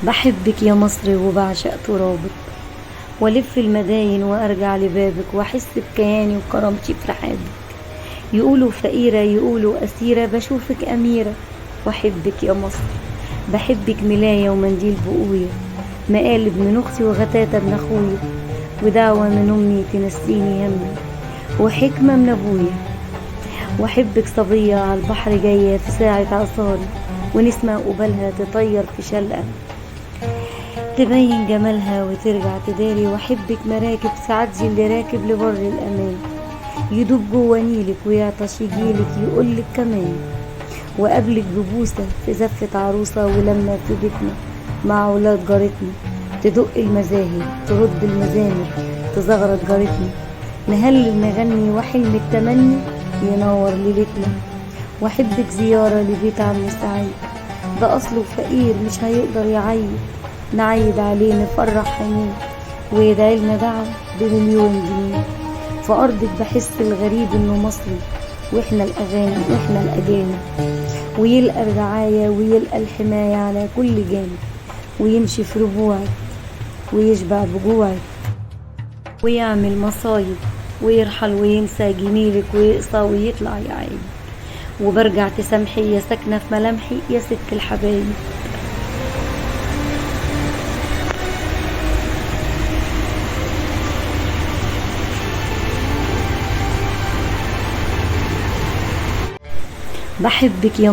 بحبك يا مصر وبعشق ترابك، والف المداين وارجع لبابك، واحس بكياني وكرامتي في رحابك. يقولوا فقيرة يقولوا أسيرة، بشوفك أميرة واحبك يا مصر. بحبك ملاية ومنديل بقوية، مقالب من أختي وغتاتة ابن أخويا، ودعوة من أمي تنسيني همي، وحكمة من أبويا. واحبك صبية على البحر جاية في ساعة عصاري، ونسمة قبالها تطير في شلقة تبين جمالها وترجع تداري. واحبك مراكب سعدي اللي راكب لبر الأمان، يدوب جوا نيلك ويعطش يجيلك يقولك كمان. وقابلك ببوسة في زفة عروسة، ولما في بيتنا مع ولاد جارتنا تدق المزاهي ترد المزامر تزغرط جارتنا. نهلل نغني وحلم التمني ينور ليلتنا. واحبك زيارة لبيت عم سعيد، ده أصله فقير مش هيقدر يعيد، نعيد عليه نفرح عينيه ويدعيلنا دعوة بمليون جنيه. في أرضك بحس الغريب إنه مصري، وإحنا الأغاني وإحنا الأجانب، ويلقى الرعاية ويلقى الحماية على كل جانب، ويمشي في ربوعك ويشبع بجوعك، ويعمل مصايب ويرحل وينسى جميلك ويقصى ويطلع يا عيني. وبرجع تسامحي يا ساكنة في ملامحي يا ست الحبايب. بحبك يا